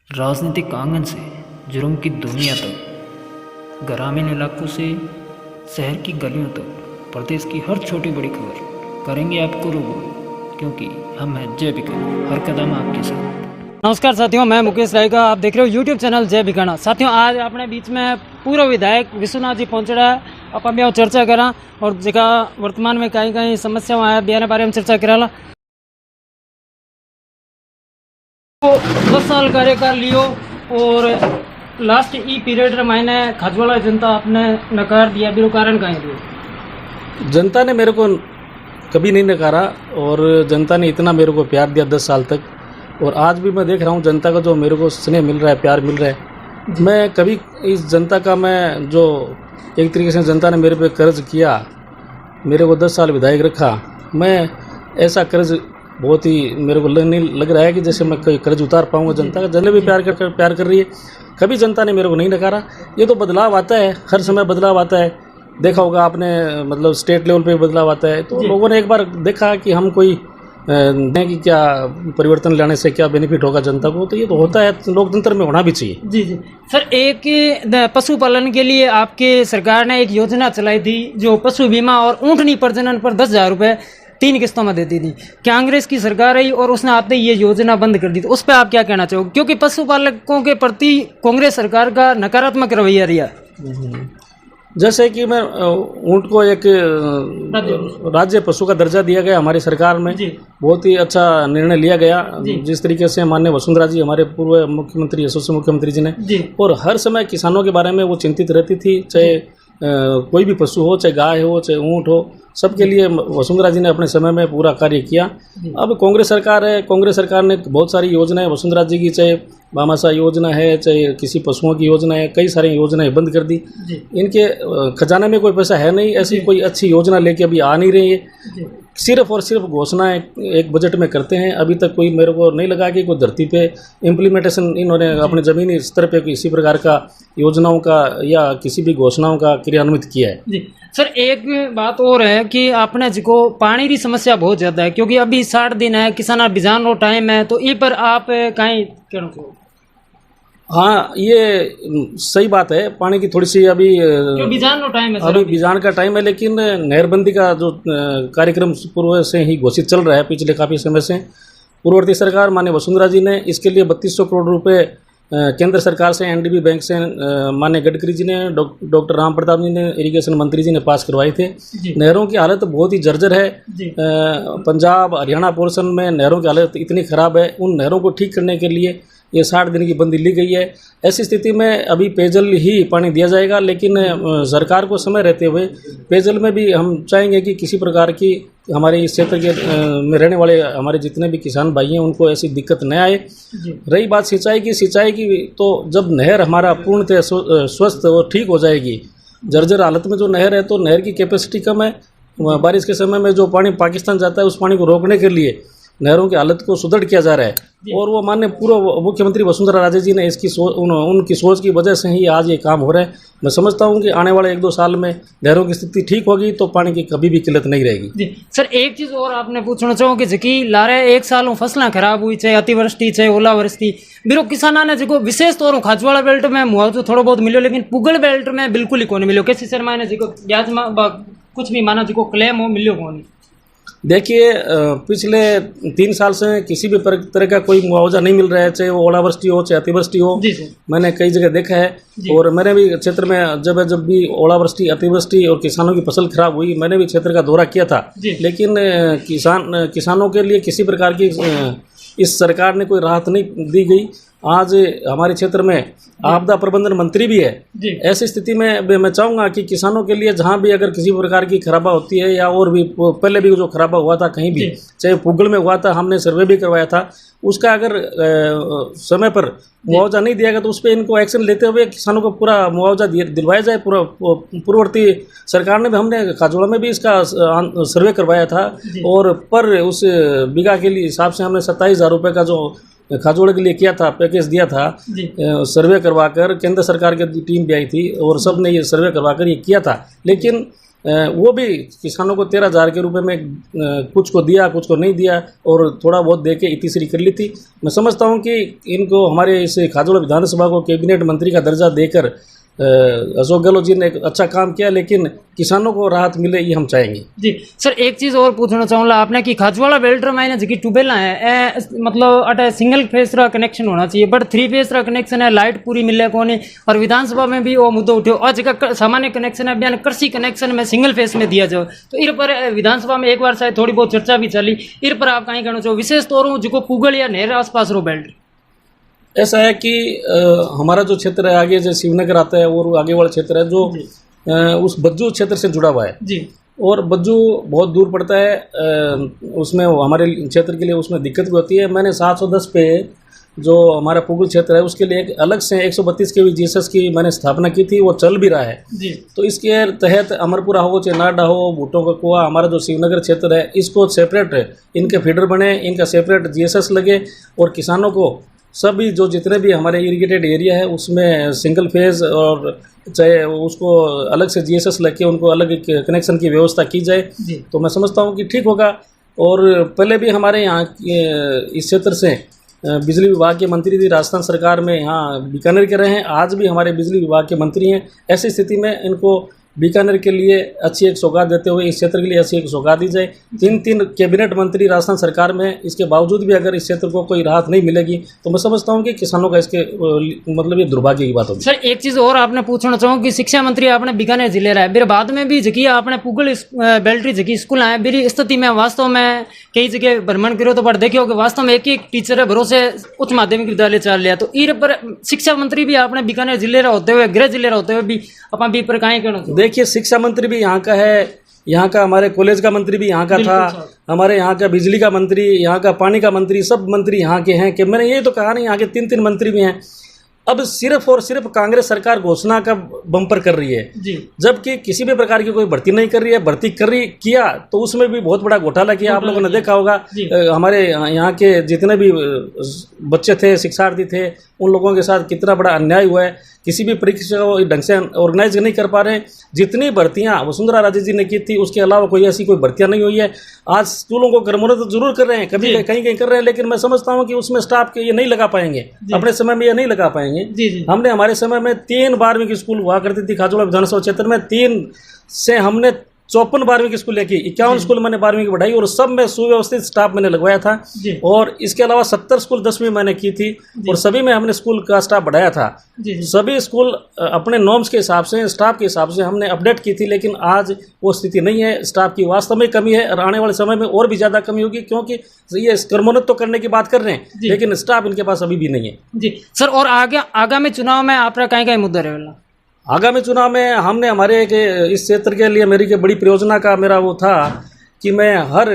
राजनीतिक आंगन से जुर्म की दुनिया तक, ग्रामीण इलाकों से शहर की गलियों तक, प्रदेश की हर छोटी बड़ी खबर करेंगे आपको रूबरू, क्योंकि हम हैं जय बिकाना, हर कदम आपके साथ। नमस्कार साथियों, मैं मुकेश रायका, आप देख रहे हो यूट्यूब चैनल जय बिकाना। साथियों, आज अपने बीच में पूर्व विधायक विश्वनाथ जी पहुंचड़ा है। अपन भी चर्चा करा और जगह वर्तमान में कहीं कहीं समस्या है बिया बारे में चर्चा करा। तो 10 साल कार्यकाल लियो और लास्ट ई पीरियड रे मायने खाजवाड़ा जनता आपने नकार दिया, बिरो कारण कहीं दियो? जनता ने मेरे को कभी नहीं नकारा और जनता ने इतना मेरे को प्यार दिया 10 साल तक। और आज भी मैं देख रहा हूँ जनता का जो मेरे को स्नेह मिल रहा है, प्यार मिल रहा है। मैं कभी इस जनता का, मैं जो एक तरीके से जनता ने मेरे पे कर्ज किया, मेरे को 10 साल विधायक रखा, मैं ऐसा कर्ज बहुत ही मेरे को नहीं लग रहा है कि जैसे मैं कोई कर्ज उतार पाऊँगा। जनता का जनता भी प्यार कर रही है। कभी जनता ने मेरे को नहीं नकारा। ये तो बदलाव आता है, हर समय बदलाव आता है। देखा होगा आपने, मतलब स्टेट लेवल पे बदलाव आता है। तो लोगों ने एक बार देखा कि हम कोई कि क्या परिवर्तन लाने से क्या बेनिफिट होगा जनता को, तो ये तो होता है, लोकतंत्र में होना भी चाहिए। जी जी सर, एक पशुपालन के लिए आपके सरकार ने एक योजना चलाई थी जो पशु बीमा और ऊँटनी प्रजनन पर 10,000 रुपये 3 किस्तों में देती थी। कांग्रेस की सरकार आई और उसने आते ही ये योजना बंद कर दी। तो उस पर आप क्या कहना चाहोगे, क्योंकि पशुपालकों के प्रति कांग्रेस सरकार का नकारात्मक रवैया रहा? जैसे कि मैं ऊँट को एक राज्य पशु का दर्जा दिया गया हमारी सरकार में, बहुत ही अच्छा निर्णय लिया गया। जिस तरीके से माननीय वसुंधरा जी, हमारे पूर्व मुख्यमंत्री, यशस्वी मुख्यमंत्री जी ने, और हर समय किसानों के बारे में वो चिंतित रहती थी। चाहे कोई भी पशु हो, चाहे गाय हो, चाहे ऊँट हो, सबके लिए वसुंधरा जी ने अपने समय में पूरा कार्य किया। अब कांग्रेस सरकार है, कांग्रेस सरकार ने बहुत सारी योजनाएं वसुंधरा जी की, चाहे भामाशाह योजना है, चाहे किसी पशुओं की योजना है, कई सारी योजनाएं बंद कर दी। इनके खजाने में कोई पैसा है नहीं, ऐसी कोई अच्छी योजना लेके अभी आ नहीं रही है। सिर्फ और सिर्फ घोषणाएं एक बजट में करते हैं। अभी तक कोई मेरे को नहीं लगा कि कोई धरती पे इम्प्लीमेंटेशन इन्होंने अपने ज़मीनी स्तर पे किसी प्रकार का योजनाओं का या किसी भी घोषणाओं का क्रियान्वित किया है। जी सर, एक बात और है कि आपने जिको पानी की समस्या बहुत ज़्यादा है, क्योंकि अभी 60 दिन है, किसान बिजान रो टाइम है, तो ये पर आप कहीं कहना चाहो? हाँ, ये सही बात है। पानी की थोड़ी सी अभी बिजान रो टाइम है, अभी बिजान का टाइम है, लेकिन नहरबंदी का जो कार्यक्रम पूर्व से ही घोषित चल रहा है पिछले काफ़ी समय से। पूर्ववर्ती सरकार माननीय वसुंधरा जी ने इसके लिए 3200 करोड़ रुपए केंद्र सरकार से, एनडीबी बैंक से माननीय गडकरी जी ने, डॉक्टर राम प्रताप जी ने, इरिगेशन मंत्री जी ने पास करवाए थे। नहरों की हालत बहुत ही जर्जर है। पंजाब हरियाणा पोर्शन में नहरों की हालत इतनी ख़राब है। उन नहरों को ठीक करने के लिए ये 60 दिन की बंदी ली गई है। ऐसी स्थिति में अभी पेयजल ही पानी दिया जाएगा, लेकिन सरकार को समय रहते हुए पेयजल में भी हम चाहेंगे कि किसी प्रकार की हमारे इस क्षेत्र के में रहने वाले हमारे जितने भी किसान भाई हैं उनको ऐसी दिक्कत न आए। रही बात सिंचाई की, तो जब नहर हमारा पूर्णतः स्वस्थ और ठीक हो जाएगी, जर्जर हालत में जो नहर है, तो नहर की कैपेसिटी कम है। बारिश के समय में जो पानी पाकिस्तान जाता है, उस पानी को रोकने के लिए नहरों की हालत को सुदृढ़ किया जा रहा है। और वो माननीय पूर्व मुख्यमंत्री वसुंधरा राजे जी ने इसकी उनकी सोच की वजह से ही आज ये काम हो रहा है। मैं समझता हूँ कि आने वाले 1-2 साल में नहरों की स्थिति ठीक होगी तो पानी की कभी भी किल्लत नहीं रहेगी। जी सर, एक चीज़ और आपने पूछना चाहूँ कि जबकि लारे 1 साल फसलें खराब हुई, चाहे अतिवृष्टि चाहे ओलावृष्टि, बिरो किसाना ने जो विशेष तौर खाजवाड़ा बेल्ट में मुआवजो थोड़ा बहुत मिलो, लेकिन पुगल बेल्ट में बिल्कुल ही कौन मिलो। कैसी शर्मा ने जो ब्याज में कुछ भी माना जो क्लेम हो मिलो कौन? देखिए, पिछले 3 साल से किसी भी तरह का कोई मुआवजा नहीं मिल रहा है, चाहे वो ओलावृष्टि हो चाहे अतिवृष्टि हो। मैंने कई जगह देखा है, और मैंने भी क्षेत्र में जब भी ओलावृष्टि, अतिवृष्टि और किसानों की फसल खराब हुई, मैंने भी क्षेत्र का दौरा किया था। लेकिन किसानों के लिए किसी प्रकार की इस सरकार ने कोई राहत नहीं दी गई। आज हमारे क्षेत्र में आपदा प्रबंधन मंत्री भी है। ऐसी स्थिति में मैं चाहूँगा कि किसानों के लिए जहाँ भी अगर किसी प्रकार की खराबा होती है, या और भी पहले भी जो खराबा हुआ था कहीं भी, चाहे पुगल में हुआ था, हमने सर्वे भी करवाया था, उसका अगर समय पर मुआवजा नहीं दिया गया तो उस पर इनको एक्शन लेते हुए किसानों को पूरा मुआवजा दिलवाया जाए। पूर्ववर्ती सरकार ने भी, हमने खाजोड़ा में भी इसका सर्वे करवाया था, और पर उस बीघा के लिए हिसाब से हमने 27,000 रुपये का जो खाजोड़े के लिए किया था, पैकेज दिया था, सर्वे करवाकर केंद्र सरकार की टीम भी आई थी और सब ने ये सर्वे करवाकर ये किया था। लेकिन वो भी किसानों को 13,000 के रुपए में कुछ को दिया, कुछ को नहीं दिया और थोड़ा बहुत दे के इतिश्री कर ली थी। मैं समझता हूँ कि इनको हमारे इस खाजोड़ा विधानसभा को कैबिनेट मंत्री का दर्जा देकर अशोक गहलोत जी ने एक अच्छा काम किया, लेकिन किसानों को राहत मिले ये हम चाहेंगे। जी सर, एक चीज़ और पूछना चाहूँगा आपने कि खाजवाड़ा बेल्ट में जी ट्यूबवेल है मतलब अटे सिंगल फेस रा कनेक्शन होना चाहिए, बट 3 फेस रा कनेक्शन है, लाइट पूरी मिले को नहीं। और विधानसभा में भी वो मुद्दा उठो और जगह सामान्य कनेक्शन है बयान कृषि कनेक्शन में सिंगल फेस में दिया जाए, तो इन पर विधानसभा में एक बार शायद थोड़ी बहुत चर्चा भी चली। इन पर आप कहीं कहना चाहो, विशेष तौर पर जो पुगल या नहर आसपास रो बेल्ट? ऐसा है कि हमारा जो क्षेत्र है आगे जो शिवनगर आता है और आगे वाला क्षेत्र है जो उस बज्जू क्षेत्र से जुड़ा हुआ है जी, और बज्जू बहुत दूर पड़ता है, उसमें हमारे क्षेत्र के लिए उसमें दिक्कत भी होती है। मैंने 710 पे जो हमारा पुगल क्षेत्र है उसके लिए एक अलग से 132 kV जीएसएस की मैंने स्थापना की थी, वो चल भी रहा है जी। तो इसके तहत अमरपुरा हो, चेनाडा हो, भुट्टो का कुआ, हमारा जो शिवनगर क्षेत्र है इसको सेपरेट इनके फीडर बने, इनका सेपरेट जीएसएस लगे और किसानों को सभी जो जितने भी हमारे इरिगेटेड एरिया है उसमें सिंगल फेज और चाहे उसको अलग से जीएसएस लगे उनको अलग कनेक्शन की व्यवस्था की जाए। तो मैं समझता हूँ कि ठीक होगा। और पहले भी हमारे यहाँ इस क्षेत्र से बिजली विभाग के मंत्री थी राजस्थान सरकार में, यहाँ बीकानेर के रहे हैं, आज भी हमारे बिजली विभाग के मंत्री हैं। ऐसी स्थिति में इनको बीकानेर के लिए अच्छी एक सौगात देते हुए इस क्षेत्र के लिए अच्छी एक सौगात दी जाए। 3 कैबिनेट मंत्री राजस्थान सरकार में, इसके बावजूद भी अगर इस क्षेत्र को कोई राहत नहीं मिलेगी तो मैं समझता हूँ कि किसानों का इसके मतलब ये दुर्भाग्य की बात होगी। सर एक चीज़ और आपने पूछना चाहूँ कि शिक्षा मंत्री आपने बीकानेर जिले रहा है, मेरे बाद में भी जगह आपने पुगल बेल्ट्री जगह स्कूल आए, मेरी स्थिति में वास्तव में कई जगह भ्रमण करो तो पर देखियो कि वास्तव में एक टीचर है भरोसे उच्च माध्यमिक विद्यालय चल लिया, तो इन पर शिक्षा मंत्री भी आपने बीकानेर जिले होते हुए, गृह जिले होते हुए भी अपन भी पर कहीं कहना? देखिए, शिक्षा मंत्री भी यहाँ का है, यहाँ का हमारे कॉलेज का मंत्री भी यहाँ का था, हमारे यहाँ का बिजली का मंत्री, यहाँ का पानी का मंत्री, सब मंत्री यहाँ के हैं। कि मैंने ये तो कहा नहीं, यहाँ के 3 मंत्री भी हैं। अब सिर्फ और सिर्फ कांग्रेस सरकार घोषणा का बम्पर कर रही है, जबकि किसी भी प्रकार की कोई भर्ती नहीं कर रही है। भर्ती किया तो उसमें भी बहुत बड़ा घोटाला किया। आप लोगों ने देखा होगा हमारे यहाँ के जितने भी बच्चे थे, शिक्षार्थी थे, उन लोगों के साथ कितना बड़ा अन्याय हुआ है। किसी भी परीक्षा को ढंग से ऑर्गेनाइज नहीं कर पा रहे हैं। जितनी भर्तियां वसुंधरा राजे जी ने की थी उसके अलावा कोई ऐसी कोई भर्तियां नहीं हुई है। आज स्कूलों को कर्मोन्नत तो जरूर कर रहे हैं, कभी कहीं कर रहे हैं, लेकिन मैं समझता हूं कि उसमें स्टाफ के ये नहीं लगा पाएंगे, अपने समय में ये नहीं लगा पाएंगे। हमने हमारे समय में 3 12वीं की स्कूल हुआ करती थी खाजोड़ा विधानसभा क्षेत्र में, 3 से हमने 54 12वीं की स्कूल की, 51 स्कूल मैंने 12वीं की बढ़ाई और सब में सुव्यवस्थित स्टाफ मैंने लगवाया था। और इसके अलावा 70 स्कूल 10वीं मैंने की थी और सभी में हमने स्कूल का स्टाफ बढ़ाया था। सभी स्कूल अपने नॉर्म्स के हिसाब से, स्टाफ के हिसाब से हमने अपडेट की थी, लेकिन आज वो स्थिति नहीं है। स्टाफ की वास्तव में कमी है और आने वाले समय में और भी ज़्यादा कमी होगी, क्योंकि ये कर्मोन्नत तो करने की बात कर रहे हैं लेकिन स्टाफ इनके पास अभी भी नहीं है। जी सर, और आगामी चुनाव में आपका कहीं मुद्दा रहेगा? आगामी चुनाव में हमने हमारे इस क्षेत्र के लिए मेरी बड़ी परियोजना का मेरा वो था कि मैं हर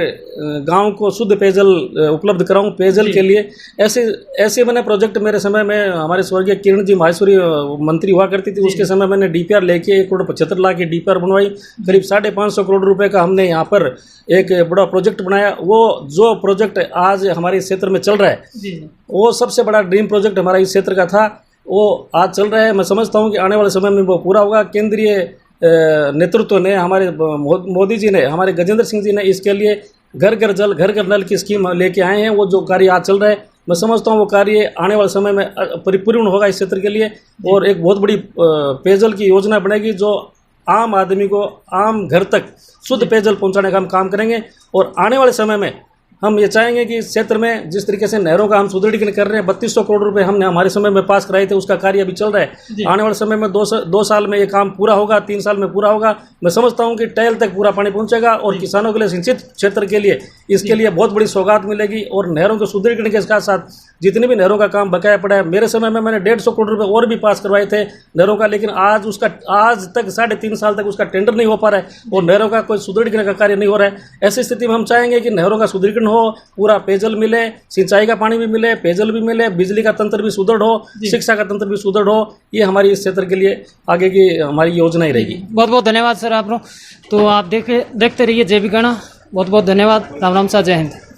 गांव को शुद्ध पेयजल उपलब्ध कराऊं। पेयजल के लिए ऐसे मैंने प्रोजेक्ट, मेरे समय में हमारे स्वर्गीय किरण जी माहेश्वरी मंत्री हुआ करती थी, उसके समय मैंने डीपीआर लेके 1,75,00,000 की डीपीआर बनवाई। करीब 550 करोड़ रुपए का हमने यहाँ पर एक बड़ा प्रोजेक्ट बनाया। वो जो प्रोजेक्ट आज हमारे इस क्षेत्र में चल रहा है वो सबसे बड़ा ड्रीम प्रोजेक्ट हमारा इस क्षेत्र का था, वो आज चल रहा है। मैं समझता हूँ कि आने वाले समय में वो पूरा होगा। केंद्रीय नेतृत्व ने, हमारे मोदी जी ने, हमारे गजेंद्र सिंह जी ने इसके लिए घर घर जल घर घर नल की स्कीम लेके आए हैं। वो जो कार्य आज चल रहा है, मैं समझता हूँ वो कार्य आने वाले समय में परिपूर्ण होगा इस क्षेत्र के लिए और एक बहुत बड़ी पेयजल की योजना बनेगी जो आम आदमी को आम घर तक शुद्ध पेयजल पहुँचाने का हम काम करेंगे। और आने वाले समय में हम ये चाहेंगे कि इस क्षेत्र में जिस तरीके से नहरों का हम सुदृढ़ीकरण कर रहे हैं, 3200 करोड़ रुपए हमने हमारे समय में पास कराए थे, उसका कार्य अभी चल रहा है। आने वाले समय में 2 साल में ये काम पूरा होगा, 3 साल में पूरा होगा। मैं समझता हूँ कि टहल तक पूरा पानी पहुंचेगा और किसानों के लिए, सिंचित क्षेत्र के लिए इसके लिए बहुत बड़ी सौगात मिलेगी। और नहरों के सुदृढ़ीकरण के साथ साथ जितनी भी नहरों का काम बकाया पड़ा है, मेरे समय में मैंने 150 करोड़ रुपए और भी पास करवाए थे नहरों का, लेकिन आज तक 3.5 साल तक उसका टेंडर नहीं हो पा रहा है और नहरों का कोई सुदृढ़ीकरण का कार्य नहीं हो रहा है। ऐसी स्थिति में हम चाहेंगे कि नहरों का सुदृढ़ीकरण हो, पूरा पेयजल मिले, सिंचाई का पानी भी मिले, पेयजल भी मिले, बिजली का तंत्र भी सुदृढ़ हो, शिक्षा का तंत्र भी सुदृढ़ हो। ये हमारी इस क्षेत्र के लिए आगे की हमारी योजना ही रहेगी। बहुत बहुत धन्यवाद सर आप लोग। तो आप देखते रहिए JB गणा। बहुत बहुत धन्यवाद। राम राम सा, जय हिंद।